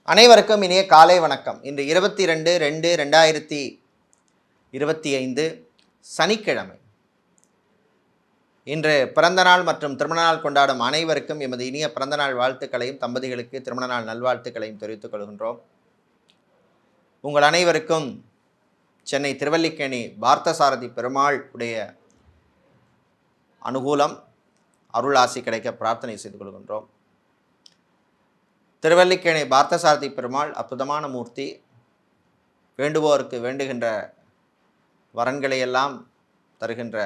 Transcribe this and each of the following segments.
அனைவருக்கும் இனிய காலை வணக்கம். இன்று 22/2/2025 சனிக்கிழமை. இன்று பிறந்தநாள் மற்றும் திருமணநாள் கொண்டாடும் அனைவருக்கும் எமது இனிய பிறந்தநாள் வாழ்த்துக்களையும் தம்பதிகளுக்கு திருமணநாள் நல்வாழ்த்துக்களையும் தெரிவித்துக் கொள்கின்றோம். உங்கள் அனைவருக்கும் சென்னை திருவல்லிக்கேணி பார்த்தசாரதி பெருமாள் உடைய அனுகூலம் அருளாசி கிடைக்க பிரார்த்தனை செய்து கொள்கின்றோம். திருவல்லிக்கேணி பார்த்தசாரதி பெருமாள் அற்புதமான மூர்த்தி. வேண்டுவோருக்கு வேண்டுகின்ற வரன்களையெல்லாம் தருகின்ற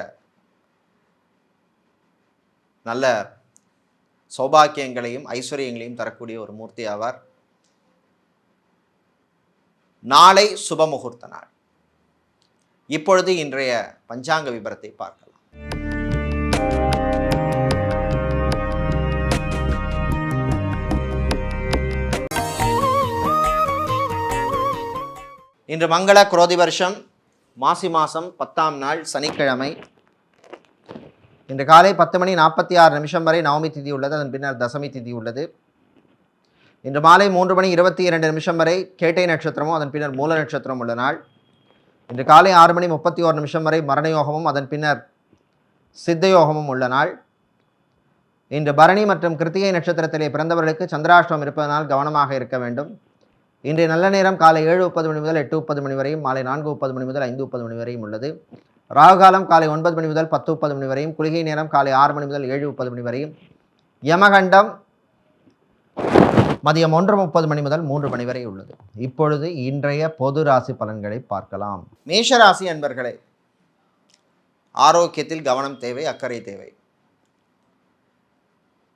நல்ல சௌபாக்கியங்களையும் ஐஸ்வர்யங்களையும் தரக்கூடிய ஒரு மூர்த்தி ஆவார். நாளை சுபமுகூர்த்த நாள். இப்பொழுது இன்றைய பஞ்சாங்க விபரத்தை பார்க்கலாம். இன்று மங்கள குரோதி வருஷம் மாசி மாதம் 10ஆம் நாள் சனிக்கிழமை. இன்று காலை 10:46 வரை நவமி திதி உள்ளது. அதன் பின்னர் தசமி திதி உள்ளது. இன்று மாலை 3:22 வரை கேட்டை நட்சத்திரமும் அதன் பின்னர் மூல நட்சத்திரம் உள்ள நாள். இன்று காலை 6:31 வரை மரணயோகமும் அதன் பின்னர் சித்தயோகமும் உள்ள நாள். இன்று பரணி மற்றும் கிருத்திகை நட்சத்திரத்திலே பிறந்தவர்களுக்கு சந்திராஷ்டமம் இருப்பதனால் கவனமாக இருக்க வேண்டும். இன்றைய நல்ல நேரம் காலை 7:30 முதல் 8:30 வரையும், மாலை 4:30 முதல் 5:30 வரையும் உள்ளது. ராகுகாலம் காலை 9 முதல் 10:30 வரையும், குளிகை நேரம் காலை 6 முதல் 7:30 வரையும், யமகண்டம் மதியம் 1:30 முதல் 3 வரை உள்ளது. இப்பொழுது இன்றைய பொது ராசி பலன்களை பார்க்கலாம். மேஷராசி அன்பர்களே, ஆரோக்கியத்தில் கவனம் தேவை, அக்கறை தேவை.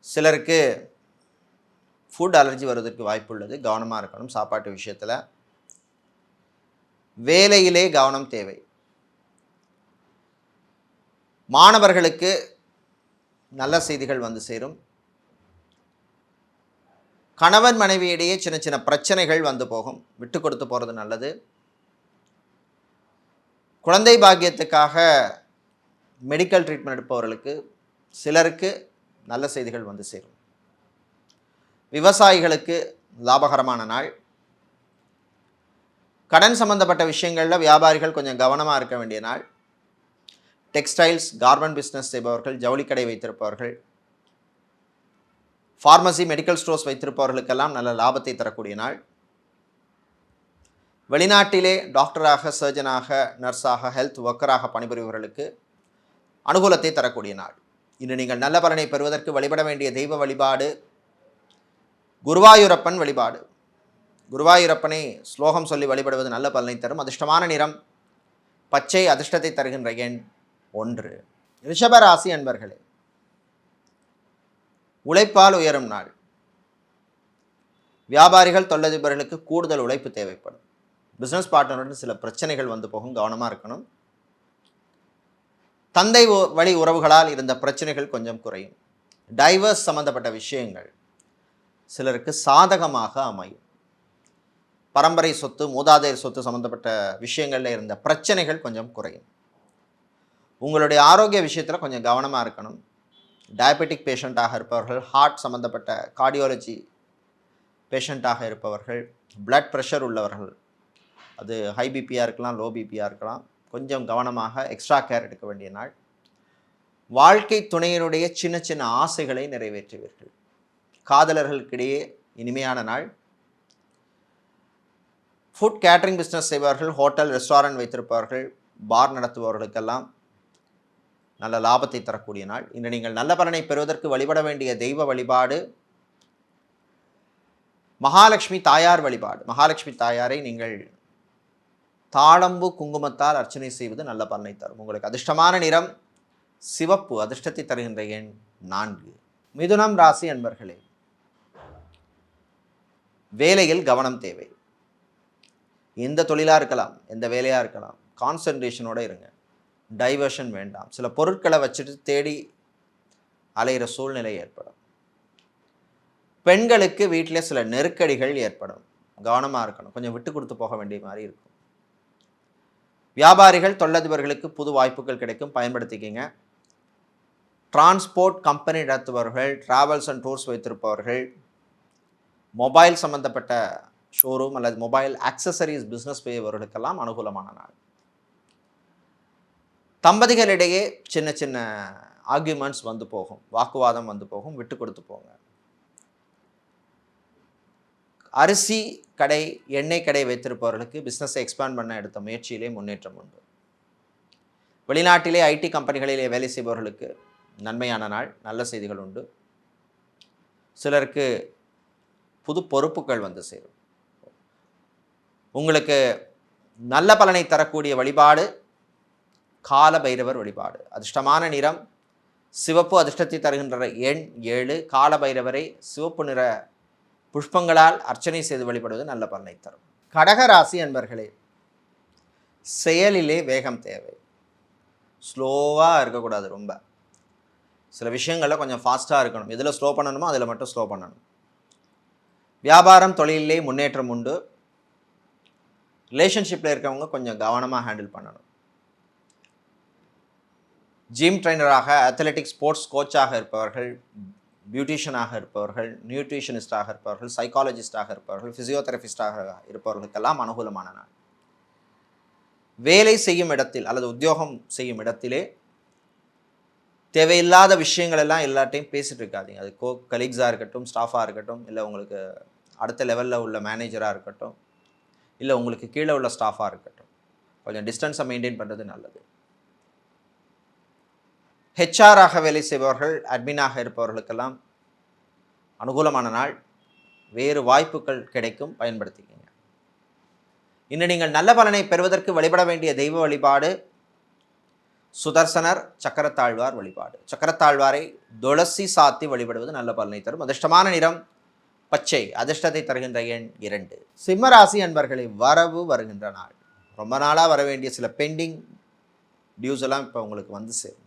சிலருக்கு ஃபுட் அலர்ஜி வருவதற்கு வாய்ப்பு உள்ளது. கவனமாக இருக்கணும் சாப்பாட்டு விஷயத்தில். வேலையிலே கவனம் தேவை. மாணவர்களுக்கு நல்ல செய்திகள் வந்து சேரும். கணவன் மனைவியிடையே சின்ன சின்ன பிரச்சனைகள் வந்து போகும். விட்டு கொடுத்து போகிறது நல்லது. குழந்தை பாக்கியத்துக்காக மெடிக்கல் ட்ரீட்மெண்ட் எடுப்பவர்களுக்கு சிலருக்கு நல்ல செய்திகள் வந்து சேரும். விவசாயிகளுக்கு லாபகரமான நாள். கடன் சம்பந்தப்பட்ட விஷயங்களில் வியாபாரிகள் கொஞ்சம் கவனமாக இருக்க வேண்டிய நாள். டெக்ஸ்டைல்ஸ் கார்மெண்ட் பிஸ்னஸ் செய்பவர்கள், ஜவுளிக்கடை வைத்திருப்பவர்கள், ஃபார்மசி மெடிக்கல் ஸ்டோர்ஸ் வைத்திருப்பவர்களுக்கெல்லாம் நல்ல லாபத்தை தரக்கூடிய நாள். வெளிநாட்டிலே டாக்டராக, சர்ஜனாக, நர்ஸாக, ஹெல்த் ஒர்க்கராக பணிபுரிபவர்களுக்கு அனுகூலத்தை தரக்கூடிய நாள். இன்று நீங்கள் நல்ல பலனை பெறுவதற்கு வழிபட வேண்டிய தெய்வ வழிபாடு குருவாயூரப்பன் வழிபாடு. குருவாயூரப்பனை ஸ்லோகம் சொல்லி வழிபடுவது நல்ல பலனை தரும். அதிர்ஷ்டமான நிறம் பச்சை. அதிர்ஷ்டத்தை தருகின்ற எண் 1. ரிஷபராசி அன்பர்களே, உழைப்பால் உயரும் நாள். வியாபாரிகள், தொழிலதிபர்களுக்கு கூடுதல் உழைப்பு தேவைப்படும். பிஸ்னஸ் பார்ட்னருடன் சில பிரச்சனைகள் வந்து போகும். கவனமாக இருக்கணும். தந்தை வழி உறவுகளால் இருந்த பிரச்சனைகள் கொஞ்சம் குறையும். டைவர்ஸ் சம்பந்தப்பட்ட விஷயங்கள் சிலருக்கு சாதகமாக அமையும். பரம்பரை சொத்து, மூதாதையர் சொத்து சம்பந்தப்பட்ட விஷயங்களில் இருந்த பிரச்சனைகள் கொஞ்சம் குறையும். உங்களுடைய ஆரோக்கிய விஷயத்தில் கொஞ்சம் கவனமாக இருக்கணும். டயபெட்டிக் பேஷண்ட்டாக இருப்பவர்கள், ஹார்ட் சம்பந்தப்பட்ட கார்டியாலஜி பேஷண்ட்டாக இருப்பவர்கள், பிளட் ப்ரெஷர் உள்ளவர்கள், அது ஹை பிபியாக இருக்கலாம், லோ பிபியாக இருக்கலாம், கொஞ்சம் கவனமாக எக்ஸ்ட்ரா கேர் எடுக்க வேண்டிய நாள். வாழ்க்கை துணையினுடைய சின்ன சின்ன ஆசைகளை நிறைவேற்றுவீர்கள். காதலர்களுக்கிடையே இனிமையான நாள். ஃபுட் கேட்டரிங் பிஸ்னஸ் செய்பவர்கள், ஹோட்டல் ரெஸ்டாரண்ட் வைத்திருப்பவர்கள், பார் நடத்துபவர்களுக்கெல்லாம் நல்ல லாபத்தை தரக்கூடிய நாள். இன்று நீங்கள் நல்ல பலனை பெறுவதற்கு வழிபட வேண்டிய தெய்வ வழிபாடு மகாலட்சுமி தாயார் வழிபாடு. மகாலட்சுமி தாயாரை நீங்கள் தாழம்பு குங்குமத்தால் அர்ச்சனை செய்வது நல்ல பலனை தரும். உங்களுக்கு அதிர்ஷ்டமான நிறம் சிவப்பு. அதிர்ஷ்டத்தை தருகின்ற எண் 4. மிதுனம் ராசி அன்பர்களே, வேலையில் கவனம் தேவை. எந்த தொழிலாக இருக்கலாம், எந்த வேலையாக இருக்கலாம், கான்சன்ட்ரேஷனோடு இருங்க. டைவர்ஷன் வேண்டாம். சில பொருட்களை வச்சுட்டு தேடி அலைகிற சூழ்நிலை ஏற்படும். பெண்களுக்கு வீட்டில் சில நெருக்கடிகள் ஏற்படும். கவனமாக இருக்கணும். கொஞ்சம் விட்டு கொடுத்து போக வேண்டிய மாதிரி இருக்கும். வியாபாரிகள், தொழிலதிபர்களுக்கு புது வாய்ப்புகள் கிடைக்கும். பயன்படுத்திக்கிங்க. டிரான்ஸ்போர்ட் கம்பெனி நடத்துபவர்கள், டிராவல்ஸ் அண்ட் டூர்ஸ் வைத்திருப்பவர்கள், மொபைல் சம்பந்தப்பட்ட ஷோரூம் அல்லது மொபைல் ஆக்சசரிஸ் பிஸ்னஸ் செய்பவர்களுக்கெல்லாம் அனுகூலமான நாள். தம்பதிகளிடையே சின்ன சின்ன ஆர்கியூமெண்ட்ஸ் வந்து போகும், வாக்குவாதம் வந்து போகும், விட்டு கொடுத்து போங்க. அரிசி கடை, எண்ணெய் கடை வைத்திருப்பவர்களுக்கு பிஸ்னஸை எக்ஸ்பேண்ட் பண்ண எடுத்த முயற்சியிலே முன்னேற்றம் உண்டு. வெளிநாட்டிலே ஐடி கம்பெனிகளிலே வேலை செய்பவர்களுக்கு நன்மையான நாள், நல்ல செய்திகள் உண்டு. சிலருக்கு புது பொறுப்புகள் வந்து சேரும். உங்களுக்கு நல்ல பலனை தரக்கூடிய வழிபாடு கால பைரவர் வழிபாடு. அதிர்ஷ்டமான நிறம் சிவப்பு, அதிர்ஷ்டத்தை தருகின்ற எண் 7. கால பைரவரை சிவப்பு நிற புஷ்பங்களால் அர்ச்சனை செய்து வழிபடுவது நல்ல பலனை தரும். கடகராசி அன்பர்களே, செயலிலே வேகம் தேவை. ஸ்லோவாக இருக்கக்கூடாது. ரொம்ப சில விஷயங்களில் கொஞ்சம் ஃபாஸ்ட்டாக இருக்கணும். எதில் ஸ்லோ பண்ணணுமோ அதில் மட்டும் ஸ்லோ பண்ணணும். வியாபாரம் தொழிலே முன்னேற்றம் உண்டு. ரிலேஷன்ஷிப்பில் இருக்கவங்க கொஞ்சம் கவனமாக ஹேண்டில் பண்ணணும். ஜிம் ட்ரைனராக, அத்லெட்டிக்ஸ் ஸ்போர்ட்ஸ் கோச்சாக இருப்பவர்கள், பியூட்டிஷியனாக இருப்பவர்கள், நியூட்ரிஷனிஸ்டாக இருப்பவர்கள், சைக்காலஜிஸ்டாக இருப்பவர்கள், ஃபிசியோதெரபிஸ்டாக இருப்பவர்களுக்கெல்லாம் அனுகூலமான நாள். வேலை செய்யும் இடத்தில் அல்லது உத்தியோகம் செய்யும் இடத்திலே தேவையில்லாத விஷயங்கள் எல்லாம் எல்லாட்டையும் பேசிட்டு இருக்காதீங்க. அது கலீக்ஸாக இருக்கட்டும், ஸ்டாஃபாக இருக்கட்டும், இல்லை உங்களுக்கு அடுத்த லெவலில் உள்ள மேனேஜராக இருக்கட்டும், இல்லை உங்களுக்கு கீழே உள்ள ஸ்டாஃபாக இருக்கட்டும், கொஞ்சம் டிஸ்டன்ஸை மெயின்டைன் பண்ணுறது நல்லது. ஹெச்ஆராக வேலை செய்பவர்கள், அட்மினாக இருப்பவர்களுக்கெல்லாம் அனுகூலமான நாள். வேறு வாய்ப்புகள் கிடைக்கும், பயன்படுத்திக்கங்க. இன்று நீங்கள் நல்ல பலனை பெறுவதற்கு வழிபட வேண்டிய தெய்வ வழிபாடு சுதர்சனர், சக்கரத்தாழ்வார் வழிபாடு. சக்கரத்தாழ்வாரை துளசி சாத்தி வழிபடுவது நல்ல பலனை தரும். அதிர்ஷ்டமான நிறம் பச்சை, அதிர்ஷ்டத்தை தருகின்ற எண் 2. சிம்மராசி அன்பர்களை, வரவு வருகின்ற நாள். ரொம்ப நாளாக வர வேண்டிய சில பெண்டிங் டியூஸ் எல்லாம் இப்போ உங்களுக்கு வந்து சேரும்.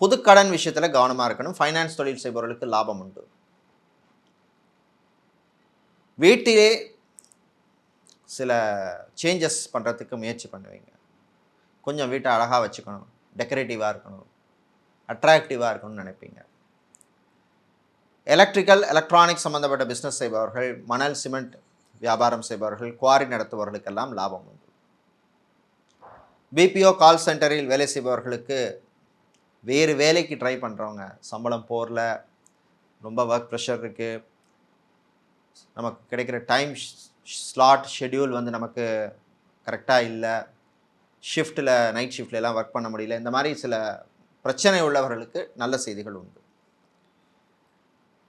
புது கடன் விஷயத்தில் கவனமாக இருக்கணும். ஃபைனான்ஸ் தொழில் செய்பவர்களுக்கு லாபம் உண்டு. வீட்டிலே சில சேஞ்சஸ் பண்ணுறதுக்கு முயற்சி பண்ணுவீங்க. கொஞ்சம் வீட்டை அழகாக வச்சுக்கணும், டெக்கரேட்டிவாக இருக்கணும், அட்ராக்டிவாக இருக்கணும்னு நினைப்பீங்க. எலக்ட்ரிக்கல், எலக்ட்ரானிக்ஸ் சம்மந்தப்பட்ட பிஸ்னஸ் செய்பவர்கள், மணல் சிமெண்ட் வியாபாரம் செய்பவர்கள், குவாரி நடத்துபவர்களுக்கெல்லாம் லாபம் உண்டு. பிபிஓ கால் சென்டரில் வேலை செய்பவர்களுக்கு, வேறு வேலைக்கு ட்ரை பண்ணுறவங்க, சம்பளம் போரில் ரொம்ப ஒர்க் ப்ரெஷர் இருக்குது, நமக்கு கிடைக்கிற டைம் ஸ்லாட் ஷெட்யூல் வந்து நமக்கு கரெக்டாக இல்லை, ஷிஃப்ட்டில் நைட் ஷிஃப்ட்லாம் ஒர்க் பண்ண முடியல, இந்த மாதிரி சில பிரச்சனை உள்ளவர்களுக்கு நல்ல செய்திகள் உண்டு.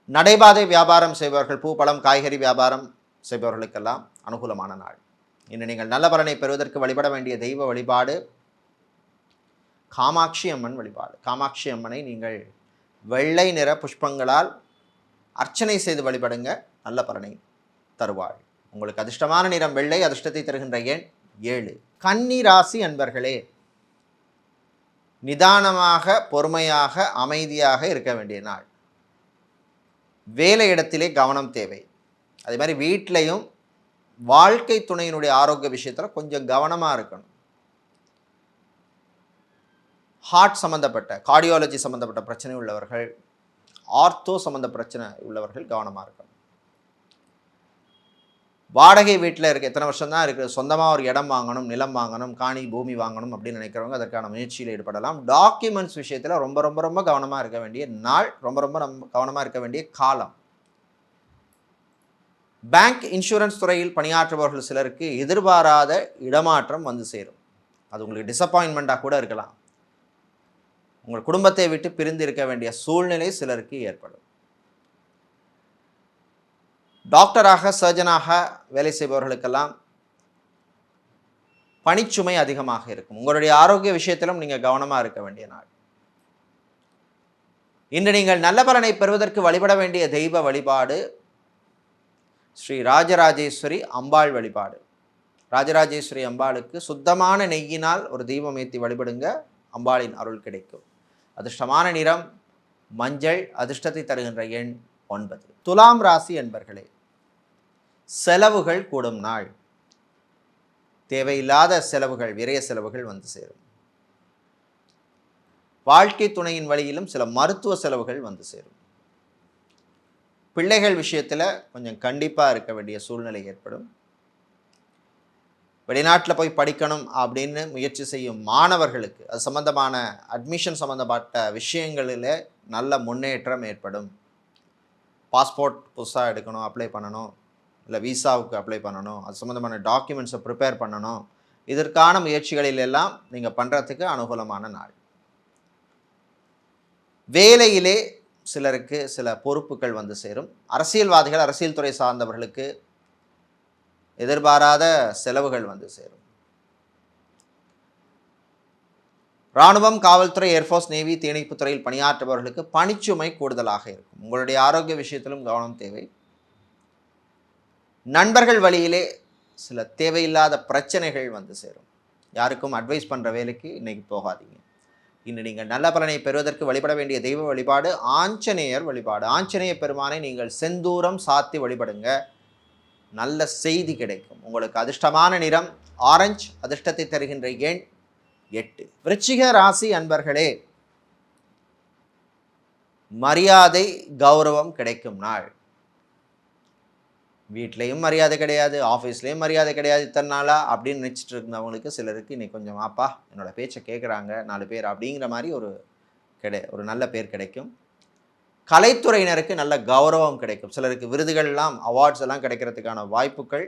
நடைபாதை வியாபாரம் செய்பவர்கள், பூ பழம் காய்கறி வியாபாரம் செய்பவர்களுக்கெல்லாம் அனுகூலமான நாள். இன்று நீங்கள் நல்ல பலனை பெறுவதற்கு வழிபட வேண்டிய தெய்வ வழிபாடு காமாட்சி அம்மன் வழிபாடு. காமாட்சி அம்மனை நீங்கள் வெள்ளை நிற புஷ்பங்களால் அர்ச்சனை செய்து வழிபடுங்க, நல்ல பலனை தருவாள். உங்களுக்கு அதிர்ஷ்டமான நிறம் வெள்ளை, அதிர்ஷ்டத்தை தருகின்ற எண் 7. கன்னி ராசி அன்பர்களே, நிதானமாக, பொறுமையாக, அமைதியாக இருக்க வேண்டிய நாள். வேலை இடத்திலே கவனம் தேவை. அதே மாதிரி வீட்டிலையும் வாழ்க்கை துணையினுடைய ஆரோக்கிய விஷயத்தில் கொஞ்சம் கவனமாக இருக்கணும். ஹார்ட் சம்மந்தப்பட்ட, கார்டியாலஜி சம்மந்தப்பட்ட பிரச்சனை உள்ளவர்கள், ஆர்த்தோ சம்மந்த பிரச்சனை உள்ளவர்கள் கவனமாக இருக்கணும். வாடகை வீட்டில் இருக்க எத்தனை வருஷம் தான் இருக்குது, சொந்தமாக ஒரு இடம் வாங்கணும், நிலம் வாங்கணும், காணி பூமி வாங்கணும் அப்படின்னு நினைக்கிறவங்க அதற்கான முயற்சியில் ஈடுபடலாம். டாக்குமெண்ட்ஸ் விஷயத்தில் ரொம்ப ரொம்ப ரொம்ப கவனமாக இருக்க வேண்டிய நாள், ரொம்ப ரொம்ப கவனமாக இருக்க வேண்டிய காலம். பேங்க், இன்சூரன்ஸ் துறையில் பணியாற்றுபவர்கள் சிலருக்கு எதிர்பாராத இடமாற்றம் வந்து சேரும். அது உங்களுக்கு டிசப்பாயின்மெண்ட்டாக கூட இருக்கலாம். உங்கள் குடும்பத்தை விட்டு பிரிந்து இருக்க வேண்டிய சூழ்நிலை சிலருக்கு ஏற்படும். டாக்டராக, சர்ஜனாக வேலை செய்பவர்களுக்கெல்லாம் பணிச்சுமை அதிகமாக இருக்கும். உங்களுடைய ஆரோக்கிய விஷயத்திலும் நீங்கள் கவனமாக இருக்க வேண்டிய நாள். இன்று நீங்கள் நல்ல பலனை பெறுவதற்கு வழிபட வேண்டிய தெய்வ வழிபாடு ஸ்ரீ ராஜராஜேஸ்வரி அம்பாள் வழிபாடு. ராஜராஜேஸ்வரி அம்பாளுக்கு சுத்தமான நெய்யினால் ஒரு தீபம் ஏற்றி வழிபடுங்க, அம்பாளின் அருள் கிடைக்கும். அதிர்ஷ்டமான நிறம் மஞ்சள், அதிர்ஷ்டத்தை தருகின்ற எண் 9. துலாம் ராசி என்பர்களே, செலவுகள் கூடும் நாள். தேவையில்லாத செலவுகள், விரைய செலவுகள் வந்து சேரும். வாழ்க்கை துணையின் வழியிலும் சில மருத்துவ செலவுகள் வந்து சேரும். பிள்ளைகள் விஷயத்தில் கொஞ்சம் கண்டிப்பாக இருக்க வேண்டிய சூழ்நிலை ஏற்படும். வெளிநாட்டில் போய் படிக்கணும் அப்படின்னு முயற்சி செய்யும் மாணவர்களுக்கு அது சம்பந்தமான அட்மிஷன் சம்பந்தப்பட்ட விஷயங்களில் நல்ல முன்னேற்றம் ஏற்படும். பாஸ்போர்ட் புதுசாக எடுக்கணும், அப்ளை பண்ணணும், இல்லை விசாவுக்கு அப்ளை பண்ணணும், அது சம்மந்தமான டாக்குமெண்ட்ஸை ப்ரிப்பேர் பண்ணணும், இதற்கான முயற்சிகளிலெல்லாம் நீங்கள் பண்ணுறதுக்கு அனுகூலமான நாள். வேலையிலே சிலருக்கு சில பொறுப்புகள் வந்து சேரும். அரசியல்வாதிகள், அரசியல் துறை சார்ந்தவர்களுக்கு எதிர்பாராத செலவுகள் வந்து சேரும். இராணுவம், காவல்துறை, ஏர்ஃபோர்ஸ், நேவி, தீயணைப்புத் துறையில் பணியாற்றுபவர்களுக்கு பணிச்சுமை கூடுதலாக இருக்கும். உங்களுடைய ஆரோக்கிய விஷயத்திலும் கவனம் தேவை. நண்பர்கள் வழியிலே சில தேவையில்லாத பிரச்சனைகள் வந்து சேரும். யாருக்கும் அட்வைஸ் பண்ணுற வேலைக்கு இன்னைக்கு போகாதீங்க. இன்று நீங்கள் நல்ல பலனை பெறுவதற்கு வழிபட வேண்டிய தெய்வ வழிபாடு ஆஞ்சநேயர் வழிபாடு. ஆஞ்சநேய பெருமானை நீங்கள் செந்தூரம் சாத்தி வழிபடுங்க, நல்ல செய்தி கிடைக்கும். உங்களுக்கு அதிர்ஷ்டமான நிறம் ஆரஞ்சு, அதிர்ஷ்டத்தை தருகின்ற எண் 8. விருச்சிக ராசி அன்பர்களே, மரியாதை கௌரவம் கிடைக்கும் நாள். வீட்லேயும் மரியாதை கிடையாது, ஆஃபீஸ்லேயும் மரியாதை கிடையாது இத்தனை நாளாக அப்படின்னு நினச்சிட்டு இருந்தவங்களுக்கு சிலருக்கு இன்றைக்கி கொஞ்சம் ஆப்பா என்னோடய பேச்சை கேட்குறாங்க 4 பேர் அப்படிங்கிற மாதிரி ஒரு நல்ல பேர் கிடைக்கும். கலைத்துறையினருக்கு நல்ல கௌரவம் கிடைக்கும். சிலருக்கு விருதுகள்லாம், அவார்ட்ஸ் எல்லாம் கிடைக்கிறதுக்கான வாய்ப்புகள்,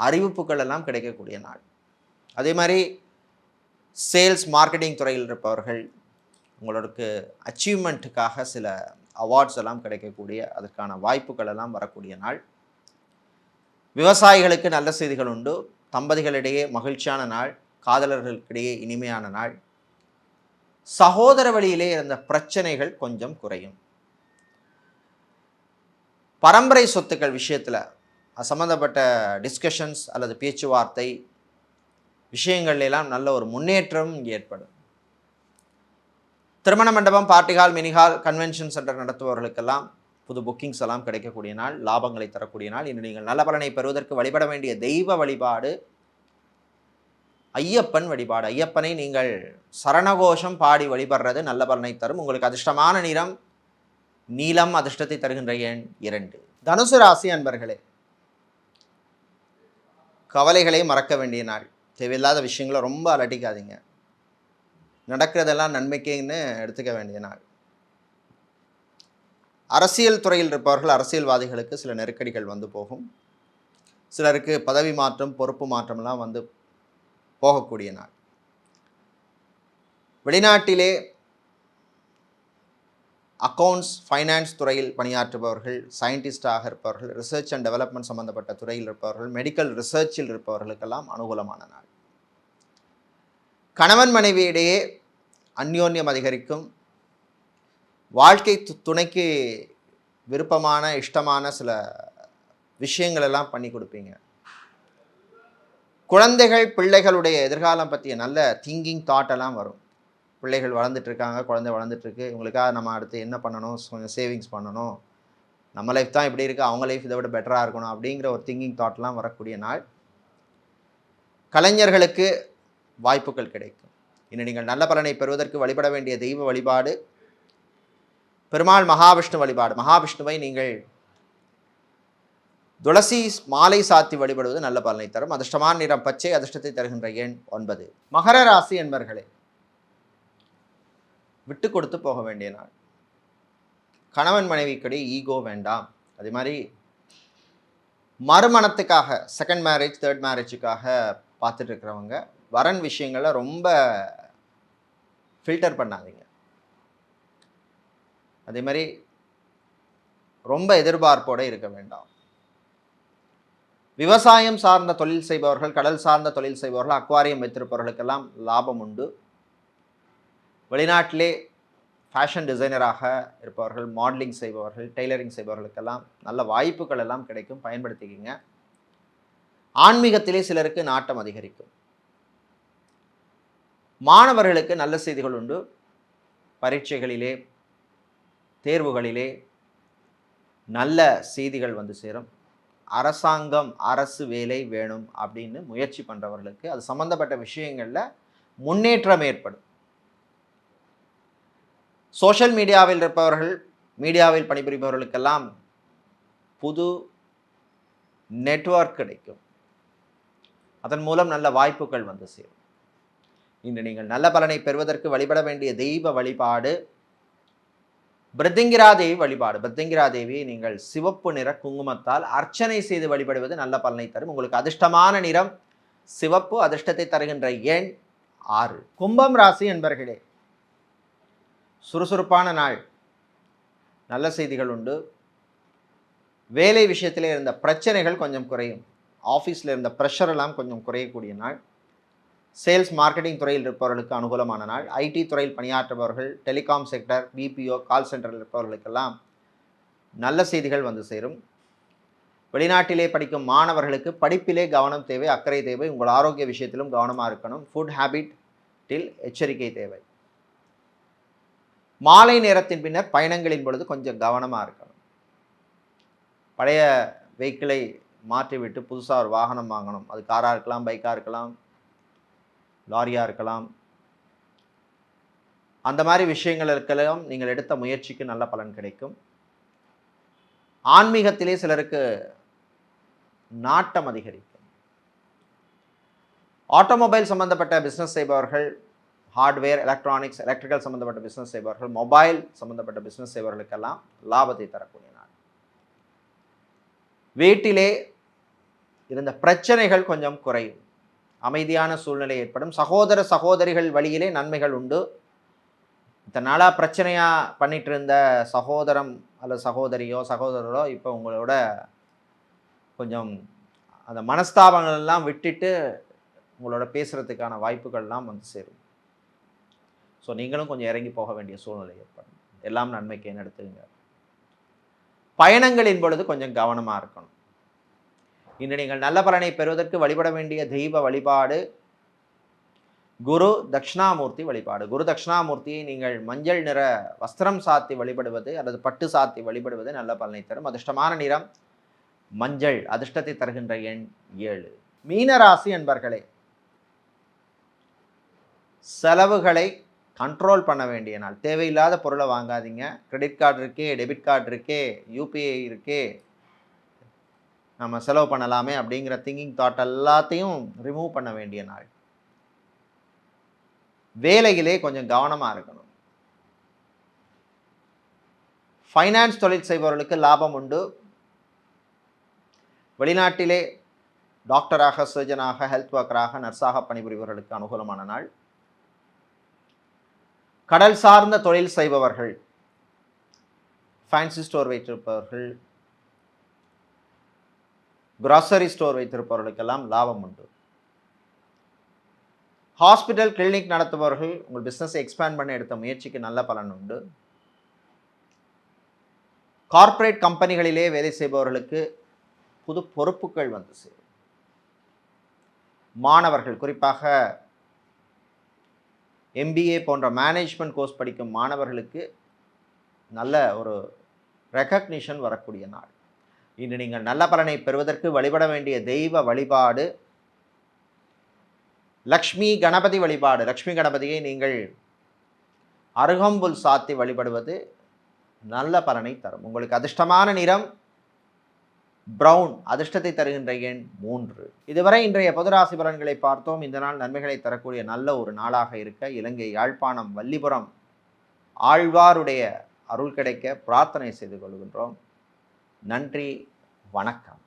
அறிவிப்புகள் எல்லாம் கிடைக்கக்கூடிய நாள். அதே மாதிரி சேல்ஸ் மார்க்கெட்டிங் துறையில் இருப்பவர்கள் உங்களுக்கு அச்சீவ்மெண்ட்டுக்காக சில அவார்ட்ஸ் எல்லாம் கிடைக்கக்கூடிய அதற்கான வாய்ப்புகள் எல்லாம் வரக்கூடிய நாள். விவசாயிகளுக்கு நல்ல செய்திகள் உண்டு. தம்பதிகளிடையே மகிழ்ச்சியான நாள், காதலர்களுக்கிடையே இனிமையான நாள். சகோதர வழியிலே இருந்த பிரச்சனைகள் கொஞ்சம் குறையும். பரம்பரை சொத்துக்கள் விஷயத்தில் சம்பந்தப்பட்ட டிஸ்கஷன்ஸ் அல்லது பேச்சுவார்த்தை விஷயங்கள்லாம் நல்ல ஒரு முன்னேற்றம் ஏற்படும். திருமண மண்டபம், பார்ட்டிஹால், மினிஹால், கன்வென்ஷன் சென்டர் நடத்துபவர்களுக்கெல்லாம் புது புக்கிங்ஸ் எல்லாம் கிடைக்கக்கூடிய நாள், லாபங்களை தரக்கூடிய நாள். இன்று நீங்கள் நல்ல பலனை பெறுவதற்கு வழிபட வேண்டிய தெய்வ வழிபாடு ஐயப்பன் வழிபாடு. ஐயப்பனை நீங்கள் சரணகோஷம் பாடி வழிபடுறது நல்ல பலனை தரும். உங்களுக்கு அதிர்ஷ்டமான நிறம் நீலம், அதிர்ஷ்டத்தை தருகின்ற எண் 2. தனுசு ராசி அன்பர்களே, கவலைகளை மறக்க வேண்டிய நாள். தேவையில்லாத விஷயங்களை ரொம்ப அலட்டிக்காதீங்க. நடக்கிறதெல்லாம் நன்மைக்கேன்னு எடுத்துக்க வேண்டிய நாள். அரசியல் துறையில் இருப்பவர்கள், அரசியல்வாதிகளுக்கு சில நெருக்கடிகள் வந்து போகும். சிலருக்கு பதவி மாற்றம், பொறுப்பு மாற்றம்லாம் வந்து போகக்கூடிய நாள். வெளிநாட்டிலே அக்கௌண்ட்ஸ், ஃபைனான்ஸ் துறையில் பணியாற்றுபவர்கள், சயின்டிஸ்டாக இருப்பவர்கள், ரிசர்ச் அண்ட் டெவலப்மெண்ட் சம்பந்தப்பட்ட துறையில் இருப்பவர்கள், மெடிக்கல் ரிசர்ச்சில் இருப்பவர்களுக்கெல்லாம் அனுகூலமான நாள். கணவன் மனைவியிடையே அந்யோன்யம் அதிகரிக்கும். வாழ்க்கை துணைக்கு விருப்பமான, இஷ்டமான சில விஷயங்கள் எல்லாம் பண்ணி கொடுப்பீங்க. குழந்தைகள், பிள்ளைகளுடைய எதிர்காலம் பற்றிய நல்ல திங்கிங் தாட்டெல்லாம் வரும். பிள்ளைகள் வளர்ந்துட்டுருக்காங்க, குழந்தை வளர்ந்துட்டுருக்கு, இவங்களுக்காக நம்ம அடுத்து என்ன பண்ணணும், கொஞ்சம் சேவிங்ஸ் பண்ணணும், நம்ம லைஃப் தான் இப்படி இருக்குது, அவங்க லைஃப் இதை விட பெட்டராக இருக்கணும் அப்படிங்கிற ஒரு திங்கிங் தாட்லாம் வரக்கூடிய நாள். கலைஞர்களுக்கு வாய்ப்புகள் கிடைக்கும். இன்னும் நீங்கள் நல்ல பலனை பெறுவதற்கு வழிபட வேண்டிய தெய்வ வழிபாடு பெருமாள் மகாவிஷ்ணு வழிபாடு. மகாவிஷ்ணுவை நீங்கள் துளசி மாலை சாத்தி வழிபடுவது நல்ல பலனை தரும். அதிர்ஷ்டமான நிறம் பச்சை, அதிர்ஷ்டத்தை தருகின்ற எண் 9. மகர ராசி என்பர்களே, விட்டு கொடுத்து போக வேண்டிய நாள். கணவன் மனைவிக்கிடையே ஈகோ வேண்டாம். அதே மாதிரி மறுமணத்துக்காக, செகண்ட் மேரேஜ், தேர்ட் மேரேஜுக்காக பார்த்துட்டு இருக்கிறவங்க வரன் விஷயங்களை ரொம்ப ஃபில்டர் பண்ணாதீங்க. அதே மாதிரி ரொம்ப எதிர்பார்ப்போடு இருக்க வேண்டாம். விவசாயம் சார்ந்த தொழில் செய்பவர்கள், கடல் சார்ந்த தொழில் செய்பவர்கள், அக்வாரியம் வைத்திருப்பவர்களுக்கெல்லாம் லாபம் உண்டு. வெளிநாட்டிலே ஃபேஷன் டிசைனராக இருப்பவர்கள், மாடலிங் செய்பவர்கள், டெய்லரிங் செய்பவர்களுக்கெல்லாம் நல்ல வாய்ப்புகள் எல்லாம் கிடைக்கும், பயன்படுத்திக்கிங்க. ஆன்மீகத்திலே சிலருக்கு நாட்டம் அதிகரிக்கும். மாணவர்களுக்கு நல்ல செய்திகள் உண்டு. பரீட்சைகளிலே, தேர்வுகளிலே நல்ல செய்திகள் வந்து சேரும். அரசாங்கம், அரசு வேலை வேணும் அப்படின்னு முயற்சி பண்ணுறவர்களுக்கு அது சம்மந்தப்பட்ட விஷயங்களில் முன்னேற்றம் ஏற்படும். சோஷியல் மீடியாவில் இருப்பவர்கள், மீடியாவில் பணிபுரிபவர்களுக்கெல்லாம் புது நெட்வொர்க் கிடைக்கும். அதன் மூலம் நல்ல வாய்ப்புகள் வந்து சேரும். இன்று நீங்கள் நல்ல பலனை பெறுவதற்கு வழிபட வேண்டிய தெய்வ வழிபாடு பிருத்திங்கிரா தேவி வழிபாடு. பிருத்திங்கிரா தேவியை நீங்கள் சிவப்பு நிற குங்குமத்தால் அர்ச்சனை செய்து வழிபடுவது நல்ல பலனை தரும். உங்களுக்கு அதிர்ஷ்டமான நிறம் சிவப்பு. அதிர்ஷ்டத்தை தருகின்ற எண் 6. கும்பம் ராசி என்பர்களே, சுறுசுறுப்பான நாள். நல்ல செய்திகள் உண்டு. வேலை விஷயத்திலே இருந்த பிரச்சனைகள் கொஞ்சம் குறையும். ஆஃபீஸில் இருந்த ப்ரெஷர் எல்லாம் கொஞ்சம் குறையக்கூடிய நாள். சேல்ஸ் மார்க்கெட்டிங் துறையில் இருப்பவர்களுக்கு அனுகூலமான நாள். ஐடி துறையில் பணியாற்றுபவர்கள், டெலிகாம் செக்டர், பிபிஓ, கால் சென்டரில் இருப்பவர்களுக்கெல்லாம் நல்ல செய்திகள் வந்து சேரும். வெளிநாட்டிலே படிக்கும் மாணவர்களுக்கு படிப்பிலே கவனம் தேவை, அக்கறை தேவை. உங்கள் ஆரோக்கிய விஷயத்திலும் கவனமாக இருக்கணும். ஃபுட் ஹேபிட்டில் எச்சரிக்கை தேவை. மாலை நேரத்தின் பின்னர் பயணங்களின் பொழுது கொஞ்சம் கவனமாக இருக்கணும். பழைய வெஹிக்கிளை மாற்றிவிட்டு புதுசாக ஒரு வாகனம் வாங்கணும். அது காராக இருக்கலாம், பைக்காக இருக்கலாம், லாரியாக இருக்கலாம். அந்த மாதிரி விஷயங்களுக்கெல்லாம் நீங்கள் எடுத்த முயற்சிக்கு நல்ல பலன் கிடைக்கும். ஆன்மீகத்திலே சிலருக்கு நாட்டம் அதிகரிக்கும். ஆட்டோமொபைல் சம்பந்தப்பட்ட பிஸ்னஸ் செய்பவர்கள், ஹார்ட்வேர், எலக்ட்ரானிக்ஸ், எலக்ட்ரிக்கல் சம்பந்தப்பட்ட பிஸ்னஸ் செய்பவர்கள், மொபைல் சம்பந்தப்பட்ட பிஸ்னஸ் செய்பவர்களுக்கெல்லாம் லாபத்தை தரக்கூடிய நாள். வீட்டிலே இருந்த பிரச்சனைகள் கொஞ்சம் குறையும். அமைதியான சூழ்நிலை ஏற்படும். சகோதர சகோதரிகள் வழியிலே நன்மைகள் உண்டு. இத்தனை நாளாக பிரச்சனையாக பண்ணிட்டு இருந்த சகோதரம் அல்லது சகோதரியோ சகோதரரோ இப்போ உங்களோட கொஞ்சம் அந்த மனஸ்தாபங்கள் எல்லாம் விட்டுட்டு உங்களோட பேசுகிறதுக்கான வாய்ப்புகள்லாம் வந்து சேரும். ஸோ நீங்களும் கொஞ்சம் இறங்கி போக வேண்டிய சூழ்நிலை ஏற்படும். எல்லாம் நன்மைக்கு நடத்துங்க. பயணங்களின் பொழுது கொஞ்சம் கவனமாக இருக்கணும். இன்று நீங்கள் நல்ல பலனை பெறுவதற்கு வழிபட வேண்டிய தெய்வ வழிபாடு குரு தட்சிணாமூர்த்தி வழிபாடு. குரு தட்சிணாமூர்த்தியை நீங்கள் மஞ்சள் நிற வஸ்திரம் சாத்தி வழிபடுவது அல்லது பட்டு சாத்தி வழிபடுவது நல்ல பலனை தரும். அதிர்ஷ்டமான நிறம் மஞ்சள். அதிர்ஷ்டத்தை தருகின்ற எண் 7. மீனராசி என்பர்களே, செலவுகளை கண்ட்ரோல் பண்ண வேண்டிய நாள். தேவையில்லாத பொருளை வாங்காதீங்க. கிரெடிட் கார்டு இருக்கே, டெபிட் கார்டு இருக்கே, யூபிஐ இருக்கே, நம்ம செலவு பண்ணலாமே அப்படிங்கிற திங்கிங் தாட் எல்லாத்தையும் ரிமூவ் பண்ண வேண்டிய நாள். வேலையிலே கொஞ்சம் கவனமாக இருக்கணும். ஃபைனான்ஸ் தொழில் செய்பவர்களுக்கு லாபம் உண்டு. வெளிநாட்டிலே டாக்டராக, சர்ஜனாக, ஹெல்த் ஒர்க்கராக, நர்ஸாக பணிபுரிபவர்களுக்கு அனுகூலமான நாள். கடல் சார்ந்த தொழில் செய்பவர்கள், ஃபேன்சி ஸ்டோர் வைத்திருப்பவர்கள், கிராசரி ஸ்டோர் வைத்திருப்பவர்களுக்கெல்லாம் லாபம் உண்டு. ஹாஸ்பிட்டல், கிளினிக் நடத்துபவர்கள் உங்கள் பிஸ்னஸை எக்ஸ்பேண்ட் பண்ண எடுத்த முயற்சிக்கு நல்ல பலன் உண்டு. கார்ப்பரேட் கம்பெனிகளிலே வேலை செய்பவர்களுக்கு புது பொறுப்புகள் வந்து சேரும். மாணவர்கள், குறிப்பாக MBA போன்ற மேனேஜ்மெண்ட் கோர்ஸ் படிக்கும் மாணவர்களுக்கு நல்ல ஒரு ரெகக்னிஷன் வரக்கூடிய நாள். இன்று நீங்கள் நல்ல பலனை பெறுவதற்கு வழிபட வேண்டிய தெய்வ வழிபாடு லக்ஷ்மி கணபதி வழிபாடு. லக்ஷ்மி கணபதியை நீங்கள் அருகம்புல் சாத்தி வழிபடுவது நல்ல பலனை தரும். உங்களுக்கு அதிர்ஷ்டமான நிறம் பிரவுன். அதிர்ஷ்டத்தை தருகின்ற எண் 3. இதுவரை இன்றைய பொதுராசி பலன்களை பார்த்தோம். இந்த நாள் நன்மைகளை தரக்கூடிய நல்ல ஒரு நாளாக இருக்க இலங்கை யாழ்ப்பாணம் வல்லிபுரம் ஆழ்வாருடைய அருள் கிடைக்க பிரார்த்தனை செய்து கொள்கின்றோம். நன்றி, வணக்கம்.